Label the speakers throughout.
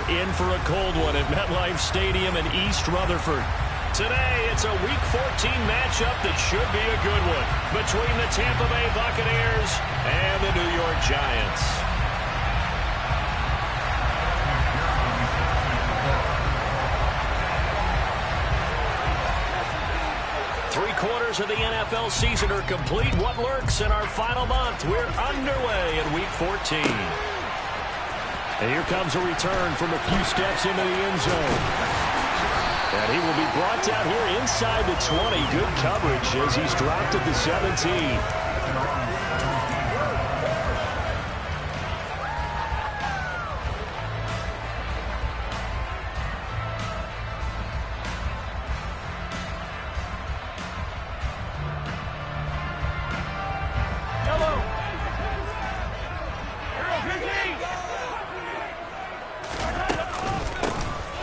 Speaker 1: in for a cold one at MetLife Stadium in East Rutherford. Today, it's a Week 14 matchup that should be a good one between the Tampa Bay Buccaneers and the New York Giants. Three-quarters of the NFL season are complete. What lurks in our final month? We're underway in Week 14. And here comes a return from a few steps into the end zone. And he will be brought down here inside the 20. Good coverage as he's dropped at the 17.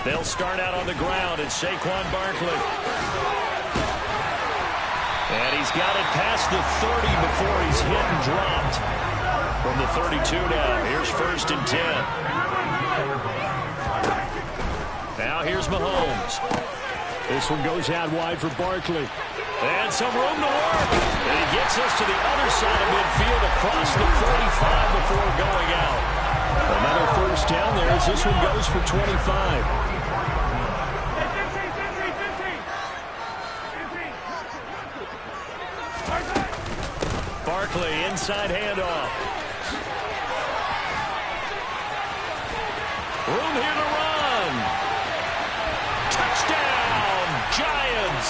Speaker 1: They'll start out on the ground, and Saquon Barkley. And he's got it past the 30 before he's hit and dropped. From the 32 now, here's 1st and 10. Now here's Mahomes. This one goes out wide for Barkley. And some room to work. And he gets us to the other side of midfield across the 45 before going out. Another 1st down there as this one goes for 25. Barkley, inside handoff. Room here to run. Touchdown, Giants.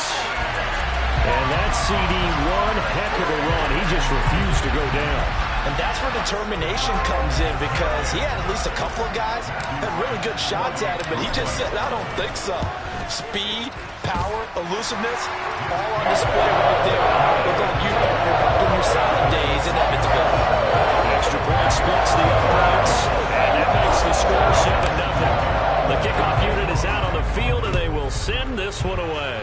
Speaker 1: And that CD, one heck of a run. He just refused to go down.
Speaker 2: And that's where determination comes in, because he had at least a couple of guys had really good shots at him, but he just said, I don't think so. Speed, power, elusiveness, all on display right there. Look like you, partner, back in your solid days in Evansville.
Speaker 1: Extra point splits the uprights, and that makes the score 7-0. The kickoff unit is out on the field, and they will send this one away.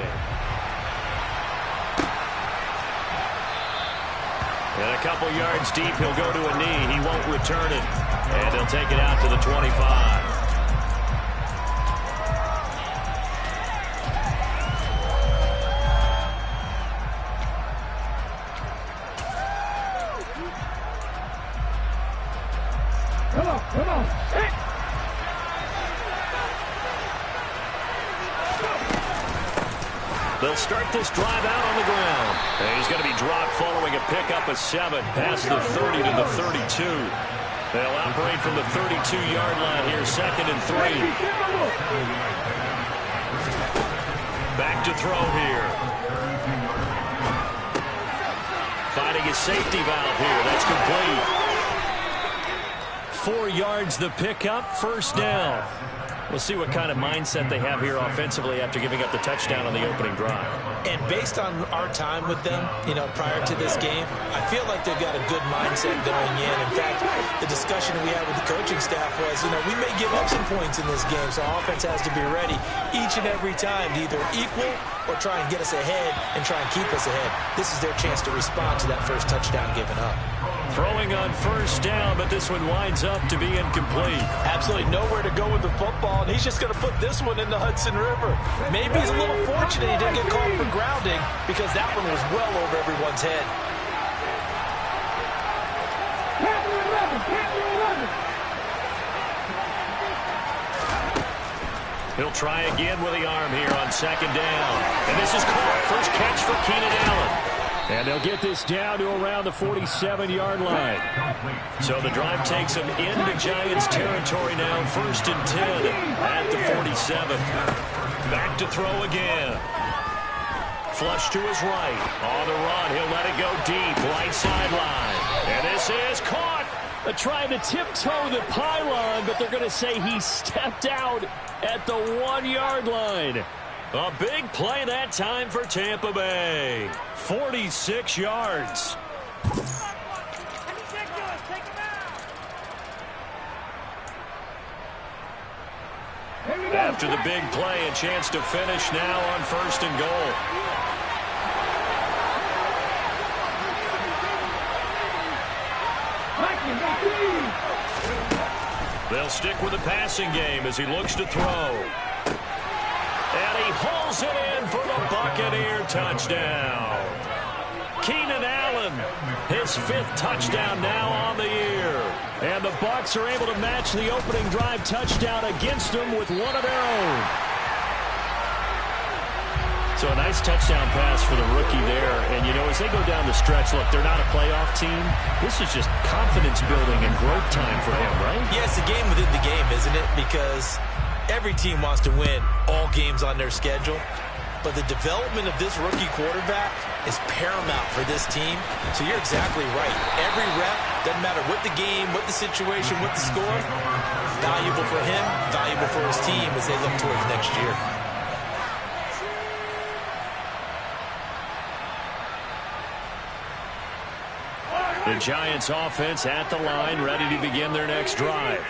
Speaker 1: And a couple yards deep, he'll go to a knee. He won't return it, and he'll take it out to the 25.
Speaker 3: Come on. Hey.
Speaker 1: They'll start this drive out on the ground. And he's going to be dropped following a pickup of 7 past the 30 to the 32. They'll operate from the 32-yard line here, 2nd and 3. Back to throw here. Finding his safety valve here. That's complete. 4 yards the pickup, 1st down. We'll see what kind of mindset they have here offensively after giving up the touchdown on the opening drive.
Speaker 2: And based on our time with them, prior to this game, I feel like they've got a good mindset going in. In fact, the discussion that we had with the coaching staff was, we may give up some points in this game, so offense has to be ready each and every time to either equal or try and get us ahead and try and keep us ahead. This is their chance to respond to that first touchdown given up.
Speaker 1: Throwing on 1st down, but this one winds up to be incomplete.
Speaker 2: Absolutely nowhere to go with the football, and he's just going to put this one in the Hudson River. Maybe he's a little fortunate he didn't get called for grounding, because that one was well over everyone's head.
Speaker 1: He'll try again with the arm here on 2nd down. And this is caught. First catch for Keenan Allen. And they'll get this down to around the 47-yard line. So the drive takes them into Giants territory now. 1st and 10 at the 47. Back to throw again. Flush to his right. On the run, he'll let it go deep. Right sideline. And this is caught. They're trying to tiptoe the pylon, but they're going to say he stepped out at the 1-yard line. A big play that time for Tampa Bay. 46 yards. After the big play, a chance to finish now on 1st and goal. They'll stick with the passing game as he looks to throw. And he hauls it in for the Buccaneer touchdown. Keenan Allen, his 5th touchdown now on the year. And the Bucs are able to match the opening drive touchdown against them with one of their own. So a nice touchdown pass for the rookie there. And, you know, as they go down the stretch, look, they're not a playoff team. This is just confidence building and growth time for him, right?
Speaker 2: Yeah, it's a game within the game, isn't it? Because every team wants to win all games on their schedule. But the development of this rookie quarterback is paramount for this team. So you're exactly right. Every rep, doesn't matter what the game, what the situation, what the score, valuable for him, valuable for his team as they look towards next year.
Speaker 1: The Giants offense at the line, ready to begin their next drive.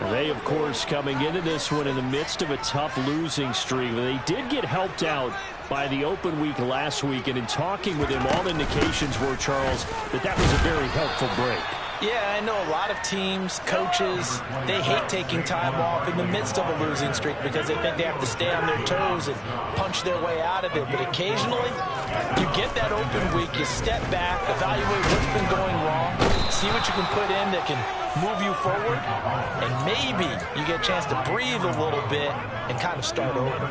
Speaker 1: They, of course, coming into this one in the midst of a tough losing streak. They did get helped out by the open week last week, and in talking with him, all indications were, Charles, that was a very helpful break.
Speaker 2: Yeah, I know a lot of teams, coaches, they hate taking time off in the midst of a losing streak because they think they have to stay on their toes and punch their way out of it. But occasionally, you get that open week, you step back, evaluate what's been going wrong, see what you can put in that can move you forward, and maybe you get a chance to breathe a little bit and kind of start over.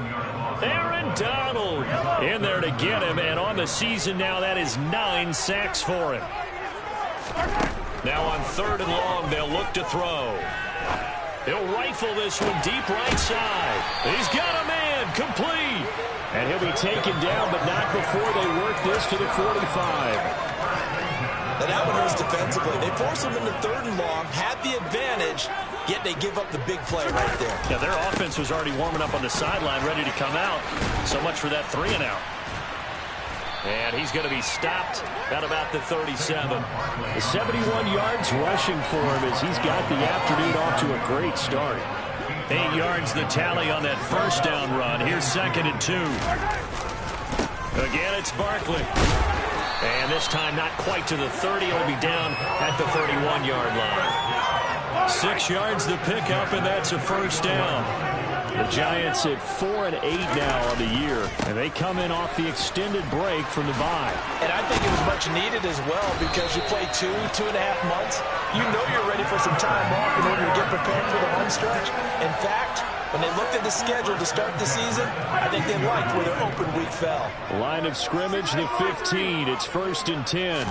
Speaker 1: Aaron Donald in there to get him, and on the season now, that is 9 sacks for him. Now on 3rd and long, they'll look to throw. He'll rifle this one deep right side. He's got a man, complete. And he'll be taken down, but not before they work this to the 45.
Speaker 2: Now that one hurts defensively. They force him into 3rd and long, had the advantage, yet they give up the big play right there.
Speaker 1: Yeah, their offense was already warming up on the sideline, ready to come out. So much for that 3 and out. And he's going to be stopped at about the 37.
Speaker 3: 71 yards rushing for him as he's got the afternoon off to a great start.
Speaker 1: 8 yards the tally on that first down run. Here's 2nd and 2. Again, it's Barkley. And this time not quite to the 30. It'll be down at the 31-yard line. 6 yards the pickup, and that's a first down.
Speaker 3: The Giants at 4-8 now on the year, and they come in off the extended break from the bye.
Speaker 2: And I think it was much needed as well because you play 2.5 months. You know you're ready for some time off in order to get prepared for the home stretch. In fact, when they looked at the schedule to start the season, I think they liked where their open week fell.
Speaker 3: Line of scrimmage, the 15. It's 1st and 10.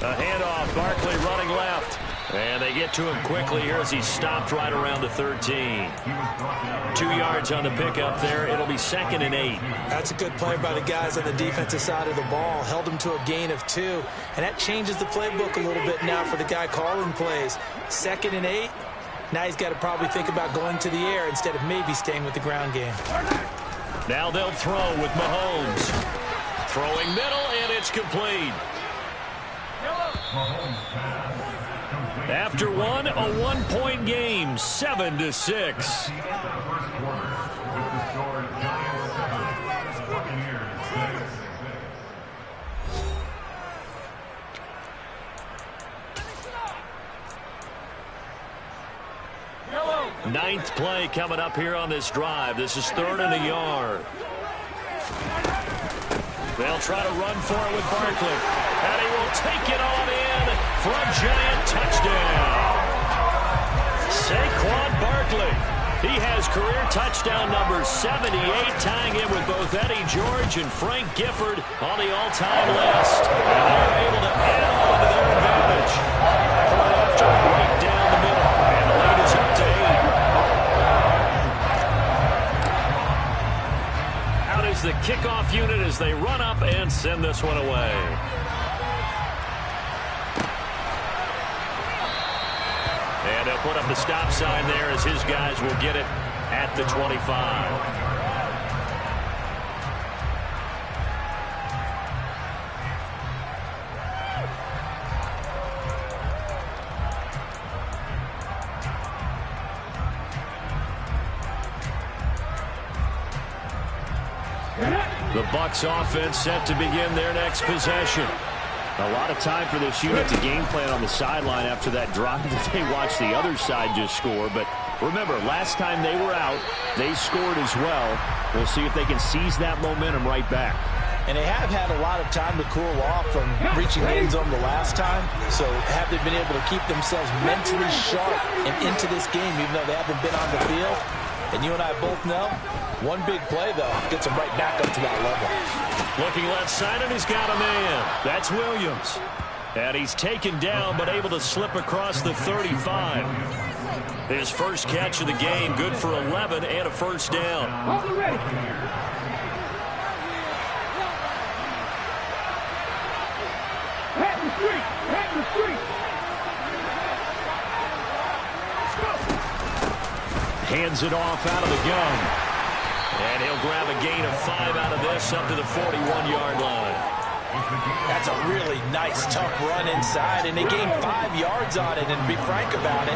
Speaker 1: A handoff, Barkley running left. And they get to him quickly here as he's stopped right around the 13. 2 yards on the pickup there. It'll be 2nd and 8.
Speaker 2: That's a good play by the guys on the defensive side of the ball. Held him to a gain of 2. And that changes the playbook a little bit now for the guy calling plays. 2nd and 8. Now he's got to probably think about going to the air instead of maybe staying with the ground game.
Speaker 1: Now they'll throw with Mahomes. Throwing middle, and it's complete. After one, a 1-point game, 7-6. Ninth play coming up here on this drive. This is 3rd and a yard. They'll try to run for it with Barkley. And he will take it on in for a Giant touchdown. Saquon Barkley. He has career touchdown number 78, tying it with both Eddie George and Frank Gifford on the all-time list. And they're able to add on to their advantage. Point after right down the middle. And the lead is up to 8. Out is the kickoff unit as they run up and send this one away. And they'll put up the stop sign there as his guys will get it at the 25. The Bucs offense set to begin their next possession.
Speaker 3: A lot of time for this unit to game plan on the sideline after that drive that they watched the other side just score. But remember, last time they were out, they scored as well. We'll see if they can seize that momentum right back.
Speaker 2: And they have had a lot of time to cool off from reaching the end zone the last time. So have they been able to keep themselves mentally sharp and into this game, even though they haven't been on the field? And you and I both know, one big play, though, gets them right back up to that level.
Speaker 1: Looking left side, and he's got a man. That's Williams. And he's taken down, but able to slip across the 35. His first catch of the game, good for 11 and a first down. Hands it off out of the gun. And he'll grab a gain of 5 out of this up to the 41-yard line.
Speaker 2: That's a really nice, tough run inside, and they gained 5 yards on it. And to be frank about it,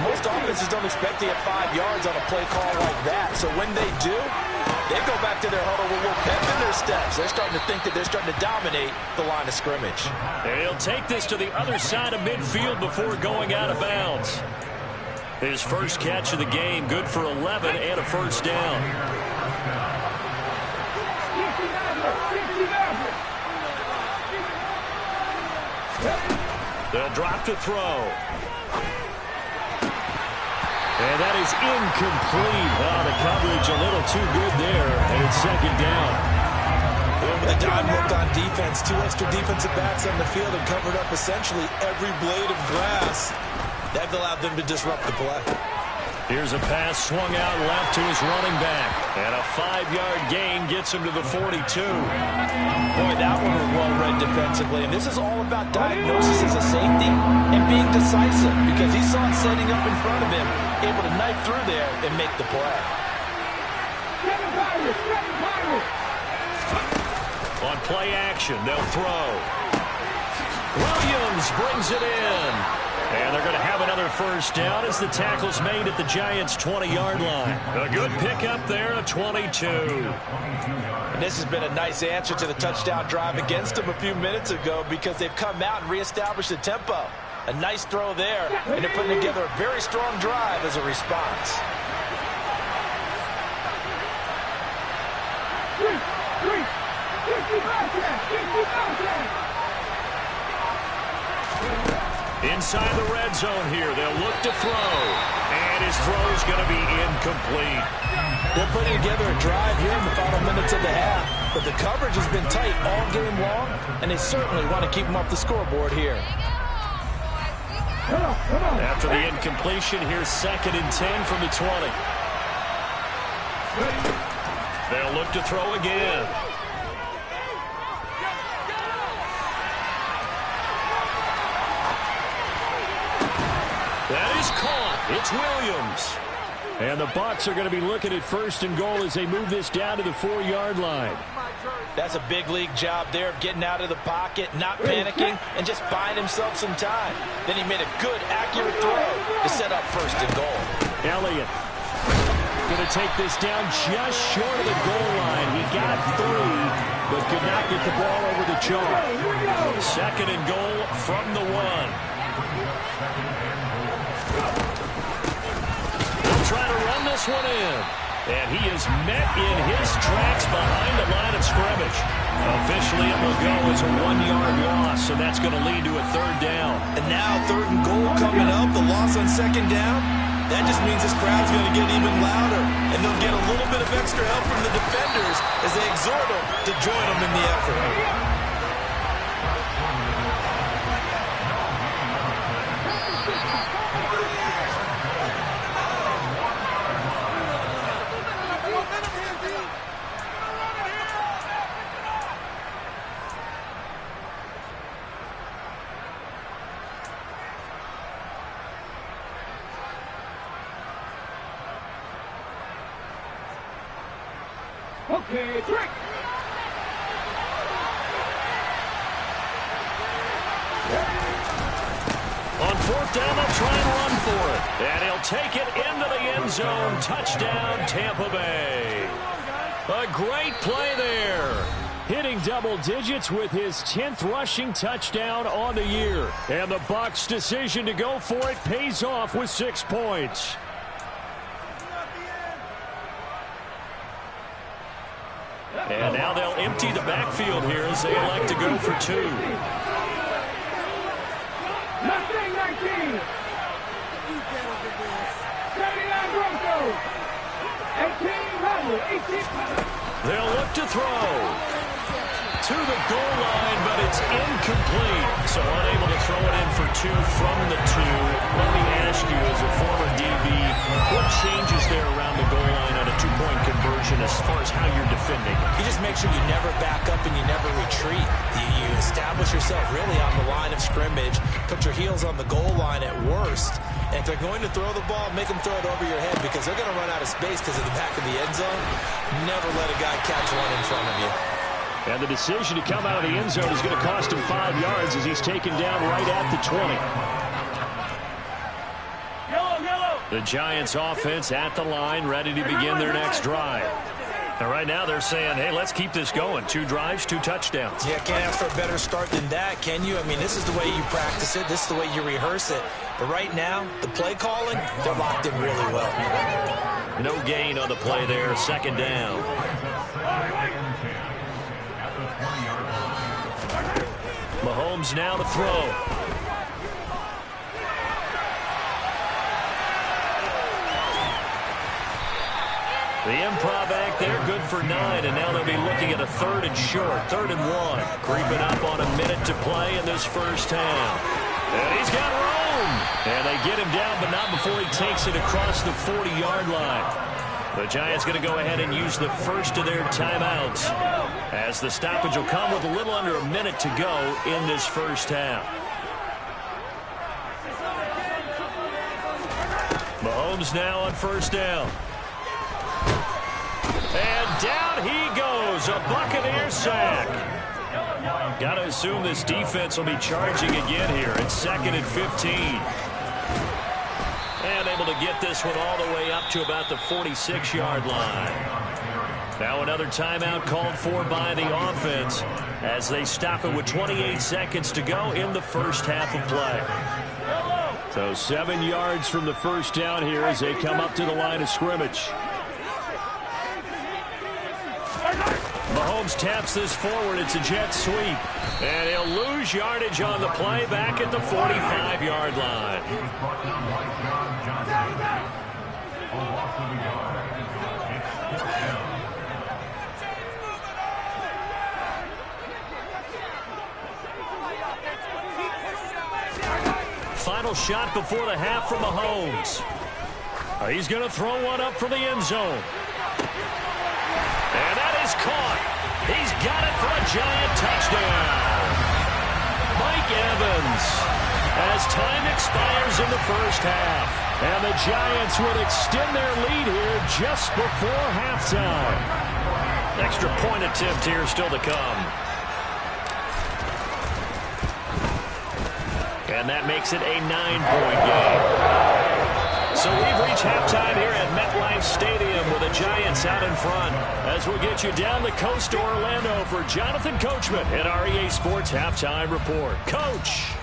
Speaker 2: most offenses don't expect to get 5 yards on a play call like that. So when they do, they go back to their huddle with a little pep in their steps. They're starting to think that they're starting to dominate the line of scrimmage.
Speaker 1: And he'll take this to the other side of midfield before going out of bounds. His first catch of the game, good for 11 and a first down. They'll drop to throw. And that is incomplete. Oh, the coverage a little too good there, and it's second down.
Speaker 2: With a dime look on defense, 2 extra defensive backs on the field and covered up essentially every blade of grass. That allowed them to disrupt the play.
Speaker 1: Here's a pass swung out left to his running back. And a 5-yard gain gets him to the 42.
Speaker 2: Boy, that one was well read defensively. And this is all about diagnosis as a safety and being decisive, because he saw it setting up in front of him, able to knife through there and make the play.
Speaker 1: On play action, they'll throw. Williams brings it in. And they're going to have another first down as the tackle's made at the Giants' 20-yard line. A good pickup there, a 22.
Speaker 2: And this has been a nice answer to the touchdown drive against them a few minutes ago, because they've come out and reestablished the tempo. A nice throw there, and they're putting together a very strong drive as a response.
Speaker 1: Inside the red zone here, they'll look to throw. And his throw's going to be incomplete.
Speaker 2: They're putting together a drive here in the final minutes of the half, but the coverage has been tight all game long, and they certainly want to keep them off the scoreboard here.
Speaker 1: After the incompletion, here's 2nd and 10 from the 20. They'll look to throw again. That is caught. It's Williams. And the Bucs are going to be looking at 1st and goal as they move this down to the 4-yard line.
Speaker 2: That's a big league job there of getting out of the pocket, not panicking, and just buying himself some time. Then he made a good, accurate throw to set up 1st and goal.
Speaker 1: Elliott going to take this down just short of the goal line. He got 3, but could not get the ball over the chalk. 2nd and goal from the 1. He'll try to run this one in. And he is met in his tracks behind the line of scrimmage. Officially, it will go as a 1-yard loss, and that's going to lead to a 3rd down.
Speaker 2: And now 3rd and goal coming up, the loss on 2nd down. That just means this crowd's going to get even louder, and they'll get a little bit of extra help from the defenders as they exhort them to join them in the effort.
Speaker 4: Okay, trick.
Speaker 1: On 4th down, they'll try and run for it. And he'll take it into the end zone. Touchdown, Tampa Bay. A great play there. hitting double digits with his 10th rushing touchdown on the year. And the Bucs' decision to go for it pays off with 6 points. And now they'll empty the backfield here as they elect to go for 2.
Speaker 4: 19. 79 Broncos. 18.
Speaker 1: They'll look to throw to the goal line, but it's incomplete. So unable to throw it in for 2 from the 2. Let me ask you, as a former DB, what changes there around the goal line on a 2-point conversion as far as how you're defending?
Speaker 2: You just make sure you never back up and you never retreat. You establish yourself really on the line of scrimmage, put your heels on the goal line at worst. And if they're going to throw the ball, make them throw it over your head because they're going to run out of space because of the back of the end zone. Never let a guy catch one in front of you.
Speaker 1: And the decision to come out of the end zone is going to cost him 5 yards as he's taken down right at the 20. The Giants offense at the line, ready to begin their next drive. And right now they're saying, hey, let's keep this going. 2 drives, 2 touchdowns.
Speaker 2: Yeah, can't ask for a better start than that, can you? I mean, this is the way you practice it. This is the way you rehearse it. But right now, the play calling, they're locked in really well.
Speaker 1: No gain on the play there. 2nd down. Mahomes now to throw. The improv act there, good for 9, and now they'll be looking at a 3rd and short, 3rd and 1. Creeping up on a minute to play in this first half. And he's got room. And they get him down, but not before he takes it across the 40-yard line. The Giants going to go ahead and use the first of their timeouts, as the stoppage will come with a little under a minute to go in this first half. Mahomes now on 1st down. And down he goes, a Buccaneer sack. Got to assume this defense will be charging again here. It's 2nd and 15. And able to get this one all the way up to about the 46-yard line. Now another timeout called for by the offense as they stop it with 28 seconds to go in the first half of play. So 7 yards from the first down here as they come up to the line of scrimmage. Mahomes taps this forward. It's a jet sweep. And he'll lose yardage on the play back at the 45-yard line. Final shot before the half from Mahomes. He's going to throw one up from the end zone. And that is caught. He's got it for a Giant touchdown. Mike Evans, as time expires in the first half. And the Giants will extend their lead here just before halftime. Extra point attempt here still to come. And that makes it a 9-point game. So we've reached halftime here at MetLife Stadium with the Giants out in front. As we'll get you down the coast to Orlando for Jonathan Coachman at our EA Sports Halftime Report. Coach.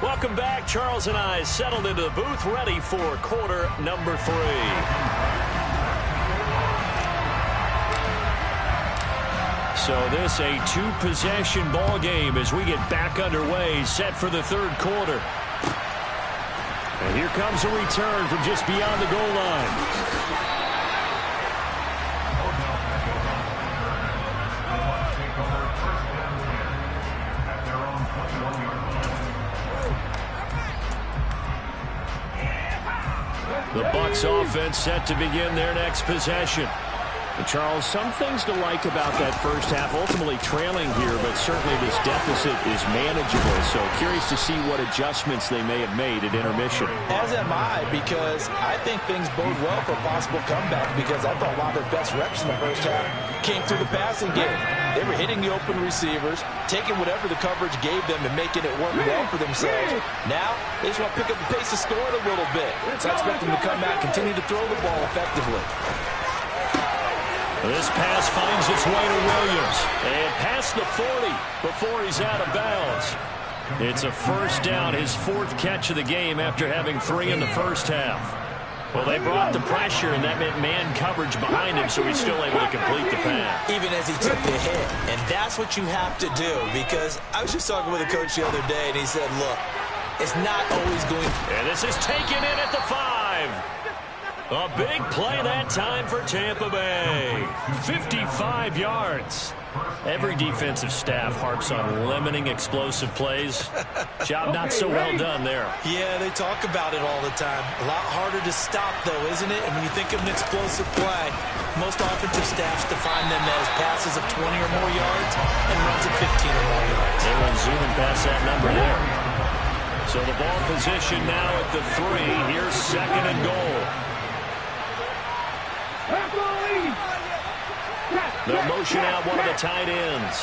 Speaker 1: Welcome back. Charles and I settled into the booth, ready for quarter number 3. So this a 2-possession ball game as we get back underway, set for the 3rd quarter. And here comes a return from just beyond the goal line. The Bucs offense set to begin their next possession.
Speaker 3: Charles, some things to like about that first half. Ultimately trailing here, but certainly this deficit is manageable. So curious to see what adjustments they may have made at intermission.
Speaker 2: As am I, because I think things bode well for a possible comeback, because I thought a lot of their best reps in the first half came through the passing game. They were hitting the open receivers, taking whatever the coverage gave them and making it work well for themselves. Now, they just want to pick up the pace of scoring a little bit. So I expect them to come back, continue to throw the ball effectively.
Speaker 1: This pass finds its way to Williams. And past the 40 before he's out of bounds. It's a first down, his fourth catch of the game after having 3 in the first half. Well, they brought the pressure, and that meant man coverage behind him, so he's still able to complete the pass.
Speaker 2: Even as he took the hit. And that's what you have to do, because I was just talking with a coach the other day, and he said, look, it's not always going.
Speaker 1: And this is taken in at the 5. A big play that time for Tampa Bay. 55 yards. Every defensive staff harps on limiting explosive plays. Job not so well done there.
Speaker 2: Yeah, they talk about it all the time. A lot harder to stop, though, isn't it? And when you think of an explosive play, most offensive staffs define them as passes of 20 or more yards and runs of 15 or more yards.
Speaker 1: They went zooming past that number there. So the ball position now at the 3. Here's second and goal. They'll motion out one of the tight ends.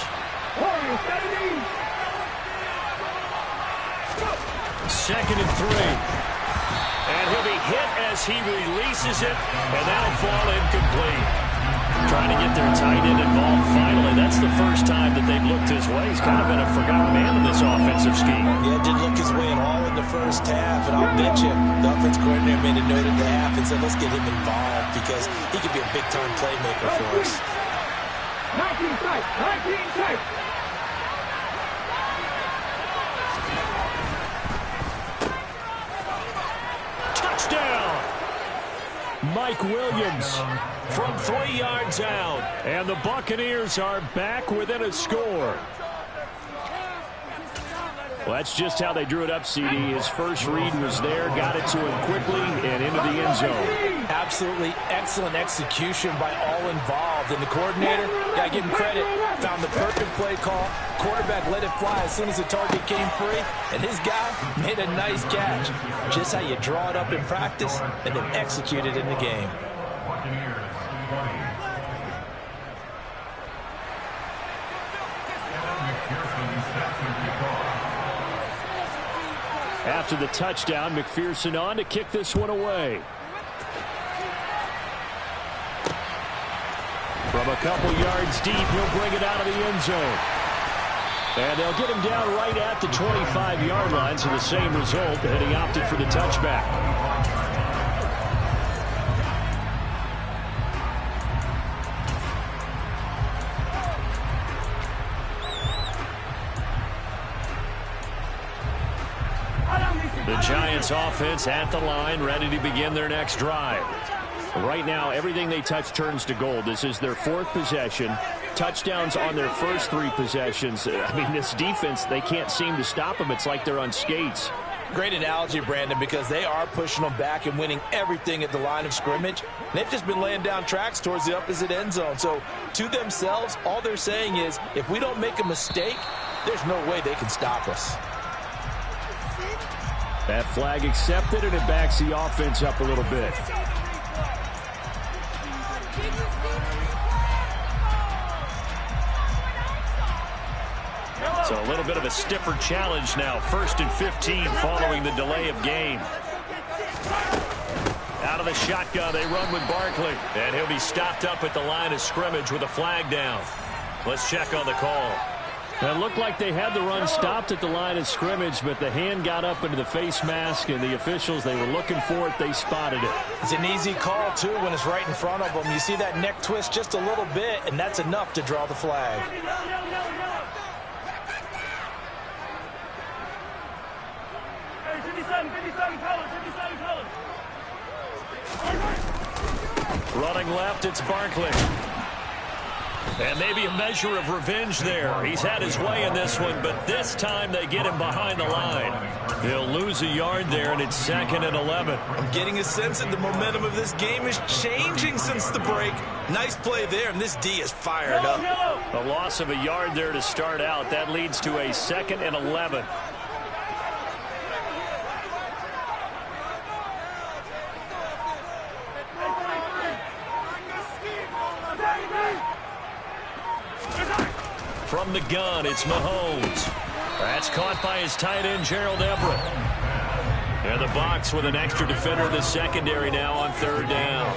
Speaker 1: Second and 3. And he'll be hit as he releases it, and that'll fall incomplete. Trying to get their tight end involved finally. That's the first time that they've looked his way. He's kind of been a forgotten man in this offensive scheme.
Speaker 2: Yeah, didn't look his way at all in the first half, and I'll bet you the offense coordinator made a note at the half and said, let's get him involved because he could be a big-time playmaker for us.
Speaker 4: 19 tight, 19 tight.
Speaker 1: Touchdown! Mike Williams from 3 yards out. And the Buccaneers are back within a score. Well, that's just how they drew it up, CD. His first read was there, got it to him quickly, and into the end zone.
Speaker 2: Absolutely excellent execution by all involved. And the coordinator, got to give him credit, found the perfect play call. Quarterback let it fly as soon as the target came free, and his guy made a nice catch. Just how you draw it up in practice and then execute it in the game.
Speaker 1: After the touchdown, McPherson on to kick this one away. From a couple yards deep, he'll bring it out of the end zone. And they'll get him down right at the 25-yard line, so the same result, and he opted for the touchback. The Giants offense at the line, ready to begin their next drive. Right now, everything they touch turns to gold. This is their 4th possession. Touchdowns on their first 3 possessions. I mean, this defense, they can't seem to stop them. It's like they're on skates.
Speaker 2: Great analogy, Brandon, because they are pushing them back and winning everything at the line of scrimmage. They've just been laying down tracks towards the opposite end zone. So, to themselves, all they're saying is, if we don't make a mistake, there's no way they can stop us.
Speaker 1: That flag accepted, and it backs the offense up a little bit. So a little bit of a stiffer challenge now. 1st and 15 following the delay of game. Out of the shotgun, they run with Barkley. And he'll be stopped up at the line of scrimmage with a flag down. Let's check on the call. It looked like they had the run stopped at the line of scrimmage, but the hand got up into the face mask, and the officials, they were looking for it. They spotted it.
Speaker 2: It's an easy call, too, when it's right in front of them. You see that neck twist just a little bit, and that's enough to draw the flag.
Speaker 1: Running left, it's Barkley. And maybe a measure of revenge there. He's had his way in this one, but this time they get him behind the line. He'll lose a yard there, and it's 2nd and 11.
Speaker 2: I'm getting a sense that the momentum of this game is changing since the break. Nice play there, and this D is fired up.
Speaker 1: A loss of a yard there to start out. That leads to a 2nd and 11. From the gun, it's Mahomes. That's caught by his tight end, Gerald Everett. And the box with an extra defender in the secondary now on 3rd down.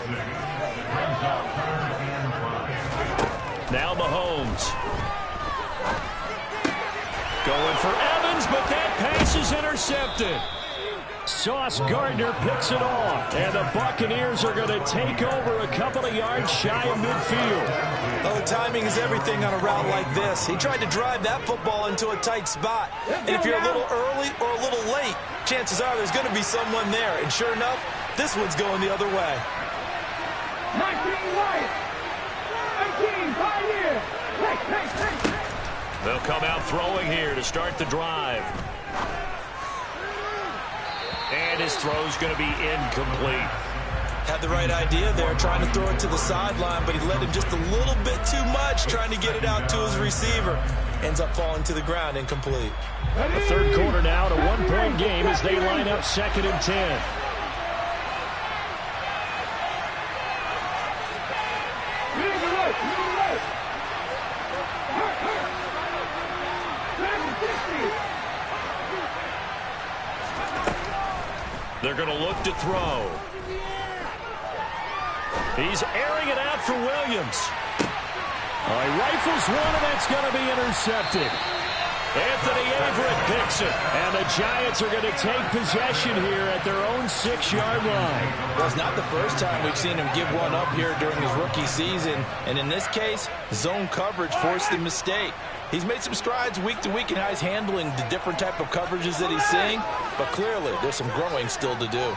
Speaker 1: Now Mahomes. Going for Evans, but that pass is intercepted. Sauce Gardner picks it off, and the Buccaneers are going to take over a couple of yards shy of midfield.
Speaker 2: Oh, timing is everything on a route like this. He tried to drive that football into a tight spot. And if you're a little early or a little late, chances are there's going to be someone there. And sure enough, this one's going the other way.
Speaker 4: 19 wide. 19, 5 years.
Speaker 1: They'll come out throwing here to start the drive. And his throw's going to be incomplete.
Speaker 2: Had the right idea there, trying to throw it to the sideline, but he let him just a little bit too much, trying to get it out to his receiver. Ends up falling to the ground, incomplete.
Speaker 1: The 3rd quarter now, a 1-point game as they line up 2nd and 10. They're going to look to throw. He's airing it out for Williams. He rifles one, and that's going to be intercepted. Anthony Everett picks it, and the Giants are going to take possession here at their own 6-yard line.
Speaker 5: Well, it's not the first time we've seen him give one up here during his rookie season, and in this case, zone coverage forced the mistake. He's made some strides week to week in how he's handling the different type of coverages that he's seeing, but clearly there's some growing still to do.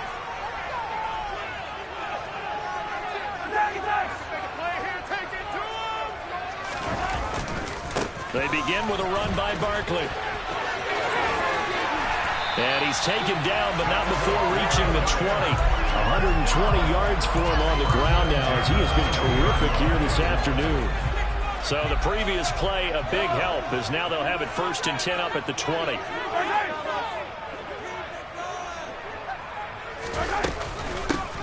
Speaker 1: They begin with a run by Barkley. And he's taken down, but not before reaching the 20. 120 yards for him on the ground now, as he has been terrific here this afternoon. So the previous play, a big help, as now they'll have it 1st and 10 up at the 20.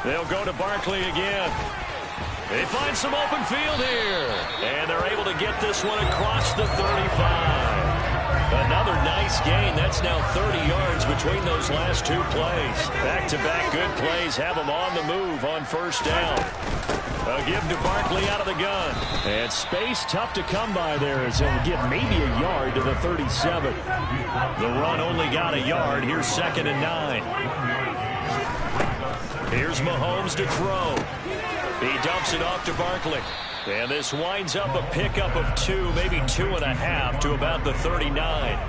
Speaker 1: They'll go to Barkley again. They find some open field here. And they're able to get this one across the 35. Another nice gain. That's now 30 yards between those last 2 plays. Back-to-back good plays have them on the move on 1st down. A give to Barkley out of the gun. And space tough to come by there as he'll get maybe a yard to the 37. The run only got a yard. Here's 2nd and 9. Here's Mahomes to throw. He dumps it off to Barkley. And this winds up a pickup of 2, maybe 2.5 to about the 39.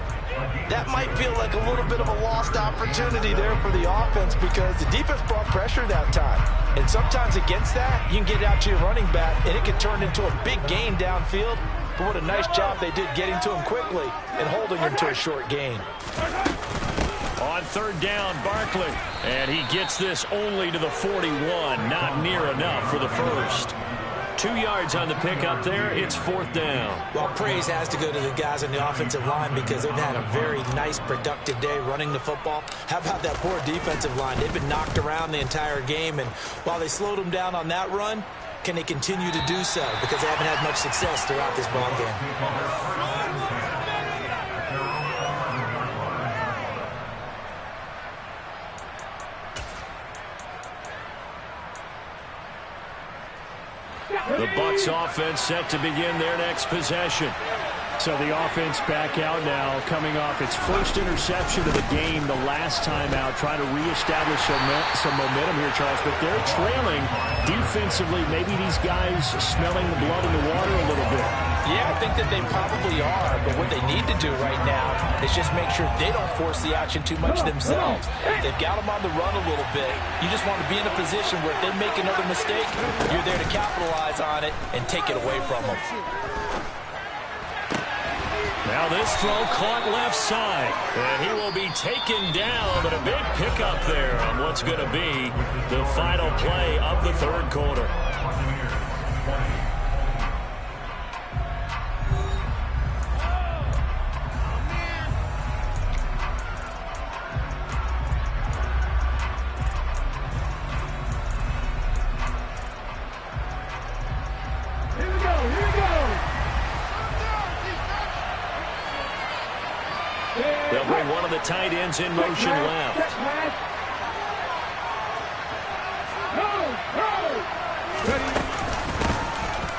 Speaker 2: That might feel like a little bit of a lost opportunity there for the offense because the defense brought pressure that time. And sometimes against that, you can get it out to your running back, and it can turn into a big gain downfield. But what a nice job they did getting to him quickly and holding him to a short gain.
Speaker 1: On 3rd down, Barkley. And he gets this only to the 41. Not near enough for the 1st. 2 yards on the pickup there. It's 4th down.
Speaker 2: Well, praise has to go to the guys on the offensive line because they've had a very nice, productive day running the football. How about that poor defensive line? They've been knocked around the entire game, and while they slowed them down on that run, can they continue to do so? Because they haven't had much success throughout this ball game.
Speaker 1: The Bucs offense set to begin their next possession.
Speaker 3: So the offense back out now, coming off its 1st interception of the game the last time out, trying to reestablish some momentum here, Charles. But they're trailing defensively. Maybe these guys smelling the blood in the water a little bit.
Speaker 5: Yeah, I think that they probably are, but what they need to do right now is just make sure they don't force the action too much themselves. They've got them on the run a little bit. You just want to be in a position where if they make another mistake, you're there to capitalize on it and take it away from them.
Speaker 1: Now this throw caught left side. And he will be taken down, but a big pickup there on what's going to be the final play of the third quarter. They'll bring one of the tight ends in motion left.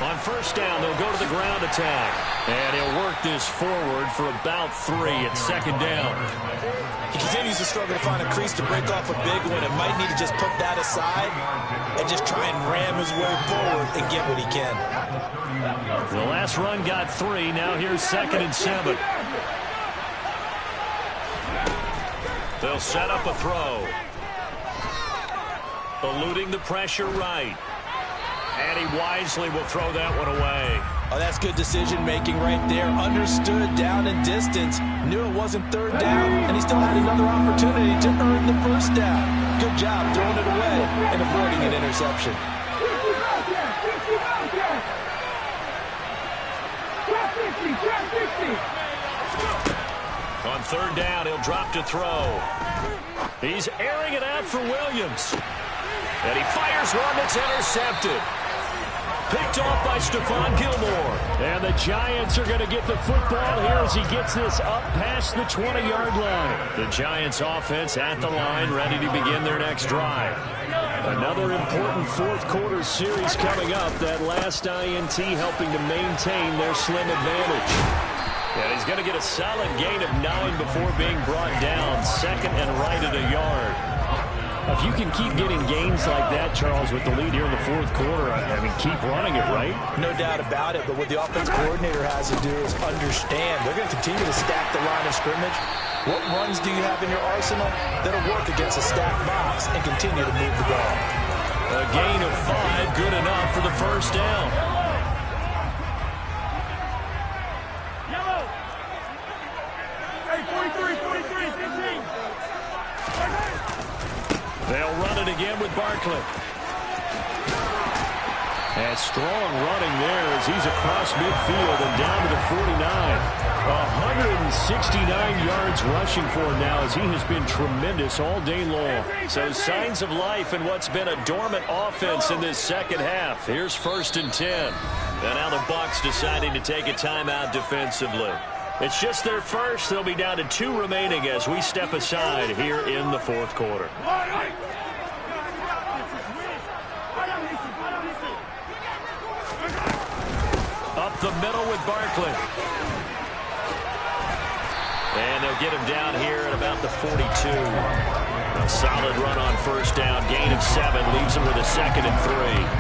Speaker 1: On first down, they'll go to the ground attack. And he'll work this forward for about 3 at second down.
Speaker 2: He continues to struggle to find a crease to break off a big one and might need to just put that aside and just try and ram his way forward and get what he can.
Speaker 1: The last run got 3. Now here's 2nd and 7. They'll set up a throw. Eluding the pressure right. And he wisely will throw that one away.
Speaker 5: Oh, that's good decision-making right there. Understood down and distance. Knew it wasn't third down, and he still had another opportunity to earn the first down. Good job throwing it away and avoiding an interception.
Speaker 1: On third down, he'll drop to throw. He's airing it out for Williams. And he fires one that's intercepted. Picked off by Stephon Gilmore. And the Giants are going to get the football here as he gets this up past the 20-yard line. The Giants offense at the line, ready to begin their next drive. Another important fourth quarter series coming up. That last INT helping to maintain their slim advantage. And he's going to get a solid gain of 9 before being brought down. Second and right at a yard. If you can keep getting gains like that, Charles, with the lead here in the fourth quarter, I mean, keep running it, right?
Speaker 2: No doubt about it, but what the offense coordinator has to do is understand they're going to continue to stack the line of scrimmage. What runs do you have in your arsenal that'll work against a stacked box and continue to move the ball?
Speaker 1: A gain of 5, good enough for the first down.
Speaker 4: Yellow. Hey, 43, 15.
Speaker 1: They'll run it again with Barkley. And strong running there as he's across midfield and down to the 49. 169 yards rushing for him now as he has been tremendous all day long. So signs of life in what's been a dormant offense in this second half. Here's 1st and 10. And now the Bucs deciding to take a timeout defensively. It's just their first. They'll be down to 2 remaining as we step aside here in the fourth quarter. Up the middle with Barkley. And they'll get him down here at about the 42. A solid run on first down. Gain of 7 leaves him with a 2nd and 3.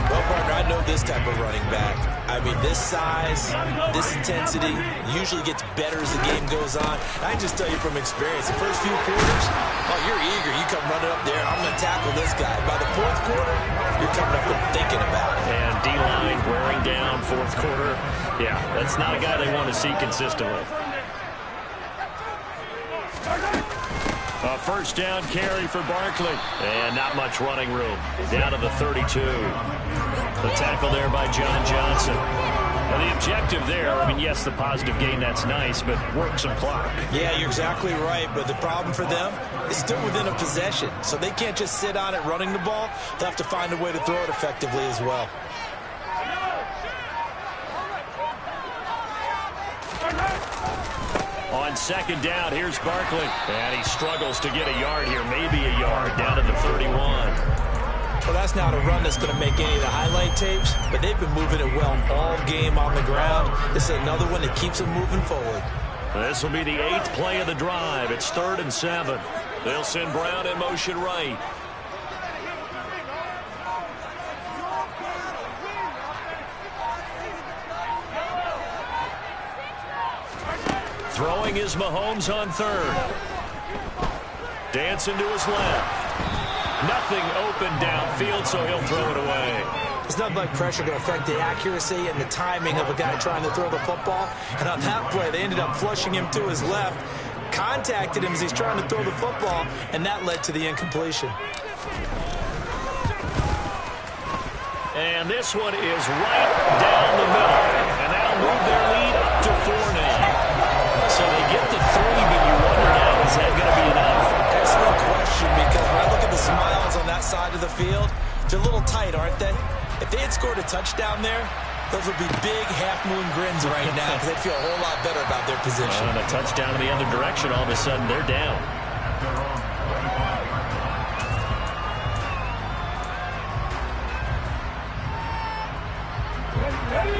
Speaker 2: Well, partner, I know this type of running back. I mean, this size, this intensity usually gets better as the game goes on. I can just tell you from experience, the first few quarters, oh, you're eager. You come running up there, I'm going to tackle this guy. By the fourth quarter, you're coming up there thinking about it.
Speaker 1: And D-line wearing down fourth quarter. Yeah, that's not a guy they want to see consistently. A first down carry for Barkley. And not much running room. Down to the 32. The tackle there by John Johnson. Now the objective there, I mean, yes, the positive gain, that's nice, but work some clock.
Speaker 2: Yeah, you're exactly right, but the problem for them is still within a possession. So they can't just sit on it running the ball. They'll have to find a way to throw it effectively as well.
Speaker 1: On second down, here's Barkley. And he struggles to get a yard here, maybe a yard, down to the 31.
Speaker 2: Well, that's not a run that's going to make any of the highlight tapes, but they've been moving it well all game on the ground. This is another one that keeps them moving forward.
Speaker 1: This will be the 8th play of the drive. It's 3rd and 7. They'll send Brown in motion right. Throwing is Mahomes on 3rd. Dancing to his left. Nothing open downfield, so he'll throw it away.
Speaker 2: It's nothing like pressure to affect the accuracy and the timing of a guy trying to throw the football. And on that play, they ended up flushing him to his left, contacted him as he's trying to throw the football, and that led to the incompletion.
Speaker 1: And this one is right down the middle. And that'll move their lead up to 4 now. So they get the 3, but you wonder now, is that going to be enough?
Speaker 2: Excellent question, because when I look at the smiles on that side of the field, they're a little tight, aren't they? If they had scored a touchdown there, those would be big half-moon grins right now because they'd feel a whole lot better about their position.
Speaker 1: And a touchdown in the other direction, all of a sudden they're down.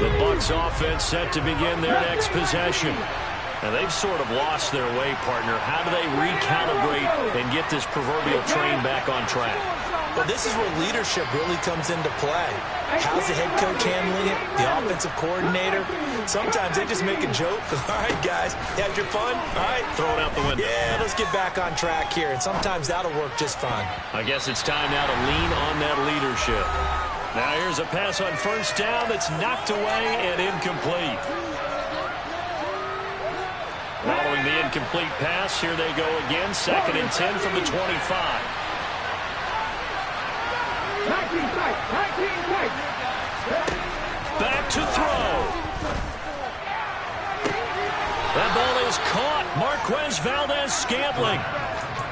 Speaker 1: The Bucs offense set to begin their next possession. And they've sort of lost their way, partner. How do they recalibrate and get this proverbial train back on track?
Speaker 2: Well, this is where leadership really comes into play. How's the head coach handling it? The offensive coordinator? Sometimes they just make a joke. All right, guys, you had your fun? All right.
Speaker 1: Throw it out the window.
Speaker 2: Yeah, let's get back on track here. And sometimes that'll work just fine.
Speaker 1: I guess it's time now to lean on that leadership. Now here's a pass on first down that's knocked away and incomplete. Following the incomplete pass, here they go again. 2nd and 10 from the 25. Back to throw. That ball is caught. Marquez Valdez-Scantling.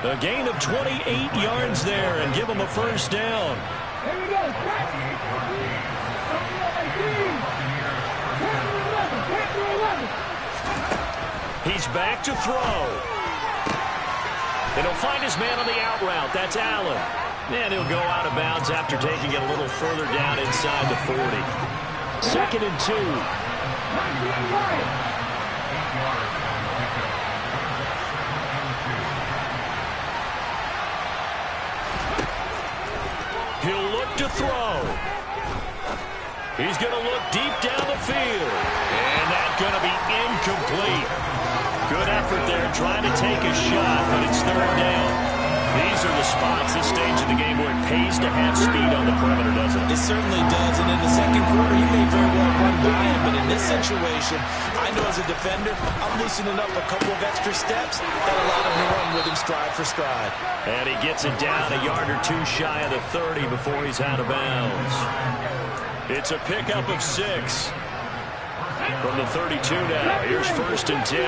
Speaker 1: A gain of 28 yards there and give him a first down. He's back to throw. And he'll find his man on the out route. That's Allen. And he'll go out of bounds after taking it a little further down inside the 40. 2nd and 2. He'll look to throw. He's going to look deep down the field. And that's going to be incomplete. Good effort there trying to take a shot, but it's 3rd down. These are the spots, this stage of the game, where it pays to have speed on the perimeter, doesn't it?
Speaker 2: It certainly does, and in the second quarter, he may very well run by him, but in this situation, I know as a defender, I'm loosening up a couple of extra steps that allow him to run with him stride for stride.
Speaker 1: And he gets it down a yard or 2 shy of the 30 before he's out of bounds. It's a pickup of 6. From the 32 now, here's 1st and 10.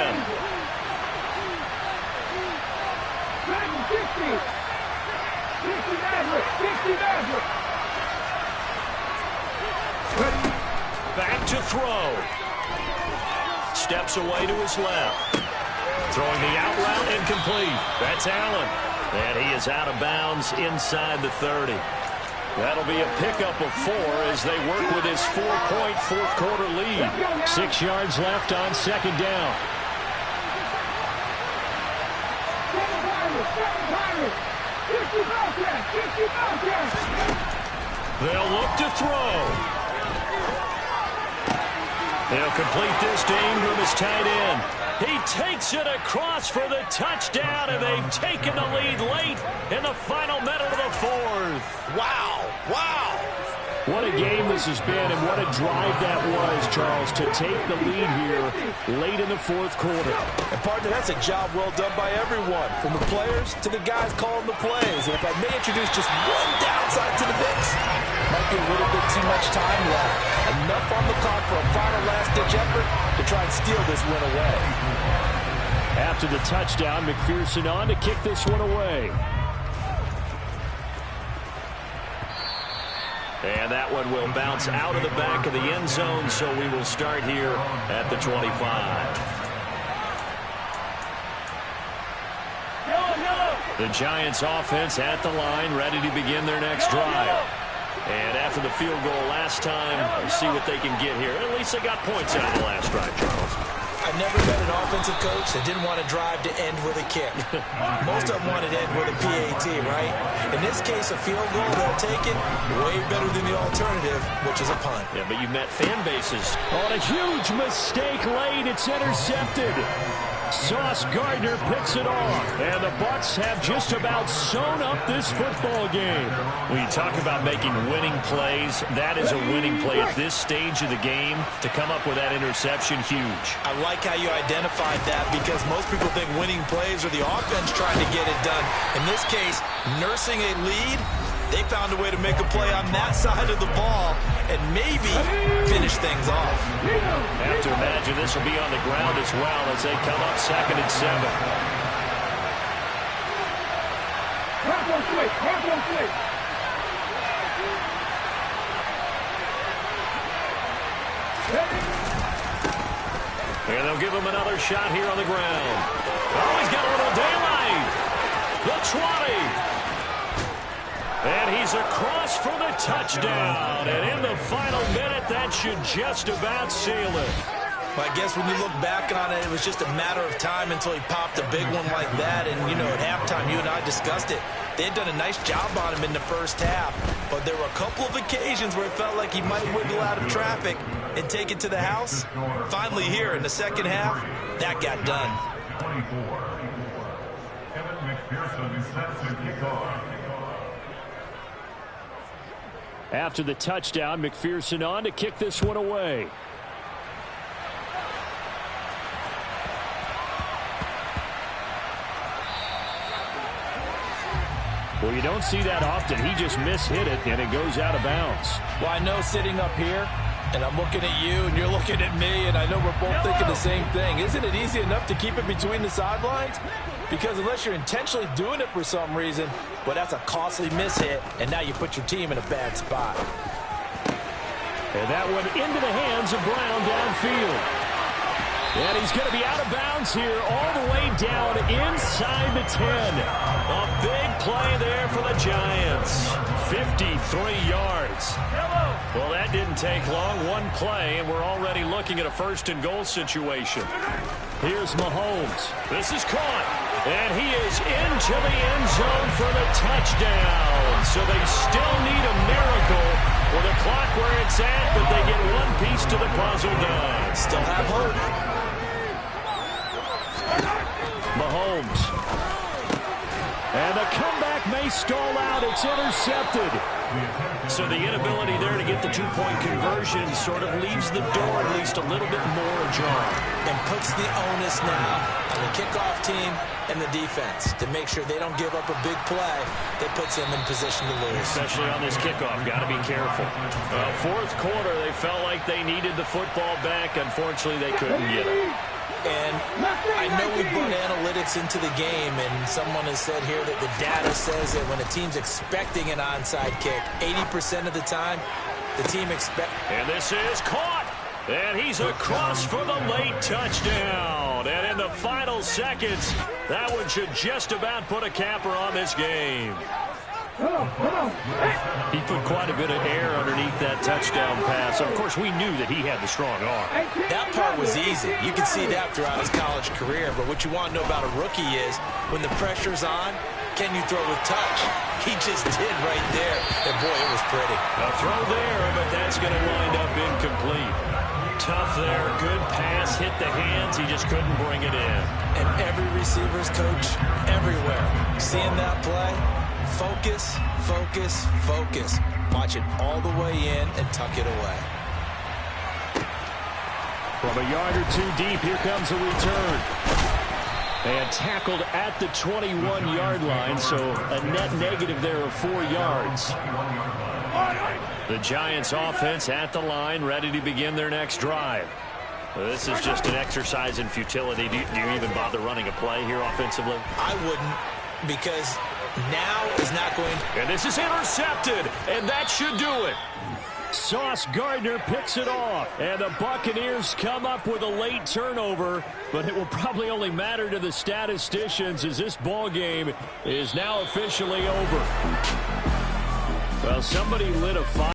Speaker 1: Back to throw. Steps away to his left. Throwing the out route incomplete. That's Allen. And he is out of bounds inside the 30. That'll be a pickup of 4 as they work with his 4-point fourth-quarter lead. 6 yards left on 2nd down. They'll look to throw. They'll complete this to Ingram as tight end. He takes it across for the touchdown, and they've taken the lead late in the final minute of the 4th.
Speaker 2: Wow, wow.
Speaker 1: What a game this has been, and what a drive that was, Charles, to take the lead here late in the 4th quarter.
Speaker 5: And, partner, that's a job well done by everyone, from the players to the guys calling the plays. And if I may introduce just one downside to the mix, might be a little bit too much time left. Enough on the clock for a final last-ditch effort to try and steal this win away.
Speaker 1: After the touchdown, McPherson on to kick this one away. And that one will bounce out of the back of the end zone, so we will start here at the 25. The Giants offense at the line, ready to begin their next drive. And after the field goal last time, we'll see what they can get here. At least they got points out of the last drive, Charles.
Speaker 2: I've never met an offensive coach that didn't want to drive to end with a kick. Most of them wanted to end with a PAT, right? In this case, a field goal, they'll take it way better than the alternative, which is a punt.
Speaker 1: Yeah, but you've met fan bases. On a huge mistake late, it's intercepted. Sauce Gardner picks it off, and the Bucs have just about sewn up this football game.
Speaker 3: When you talk about making winning plays, that is a winning play at this stage of the game. To come up with that interception, huge.
Speaker 2: I like how you identified that, because most people think winning plays are the offense trying to get it done. In this case, nursing a lead, they found a way to make a play on that side of the ball and maybe finish things off.
Speaker 3: Have to imagine this will be on the ground as well as they come up 2nd and 7.
Speaker 1: And they'll give him another shot here on the ground. Oh, he's got a little daylight. The 20. And he's across for the touchdown. And in the final minute, that should just about seal it.
Speaker 2: Well, I guess when you look back on it, it was just a matter of time until he popped a big one like that. And, you know, at halftime, you and I discussed it. They had done a nice job on him in the first half. But there were a couple of occasions where it felt like he might wiggle out of traffic and take it to the house. Finally here in the second half, that got done.
Speaker 4: 24. Kevin McPherson sets the kickoff.
Speaker 1: After the touchdown, McPherson on to kick this one away. Well, you don't see that often. He just mishit it, and it goes out of bounds.
Speaker 5: Well, I know sitting up here, and I'm looking at you, and you're looking at me, and I know we're both thinking the same thing. Isn't it easy enough to keep it between the sidelines? Because unless you're intentionally doing it for some reason, well, that's a costly mishit, and now you put your team in a bad spot.
Speaker 1: And that one into the hands of Brown downfield. And he's going to be out of bounds here all the way down inside the 10. A big play there for the Giants. 53 yards. Well, that didn't take long. One play, and we're already looking at a 1st and goal situation. Here's Mahomes. This is caught. And he is into the end zone for the touchdown. So they still need a miracle with the clock where it's at, but they get one piece to the puzzle done.
Speaker 2: Still have hope.
Speaker 1: Mahomes. And the comeback may stall out. It's intercepted. So the inability there to get the 2-point conversion sort of leaves the door at least a little bit more ajar.
Speaker 2: And puts the onus now on the kickoff team and the defense to make sure they don't give up a big play that puts them in position to lose.
Speaker 1: Especially on this kickoff. Got to be careful. 4th quarter, they felt like they needed the football back. Unfortunately, they couldn't get it.
Speaker 2: And I know we brought analytics into the game, and someone has said here that the data says that when a team's expecting an onside kick, 80% of the time, the team expects.
Speaker 1: And this is caught. And he's across for the late touchdown. And in the final seconds, that one should just about put a capper on this game. He put quite a bit of air underneath that touchdown pass. Of course, we knew that he had the strong arm.
Speaker 2: That part was easy. You can see that throughout his college career. But what you want to know about a rookie is when the pressure's on, can you throw with touch? He just did right there. And, boy, it was pretty.
Speaker 1: A throw there, but that's going to wind up incomplete. Tough there. Good pass. Hit the hands. He just couldn't bring it in.
Speaker 2: And every receiver's coach everywhere seeing that play. Focus, focus, focus. Watch it all the way in and tuck it away.
Speaker 1: From a yard or two deep, here comes a return. And tackled at the 21-yard line, so a net negative there of 4 yards. The Giants offense at the line, ready to begin their next drive. This is just an exercise in futility. Do you even bother running a play here offensively?
Speaker 2: I wouldn't, because now is not going to.
Speaker 1: And this is intercepted, and that should do it. Sauce Gardner picks it off, and the Buccaneers come up with a late turnover, but it will probably only matter to the statisticians as this ball game is now officially over. Well, somebody lit a fire.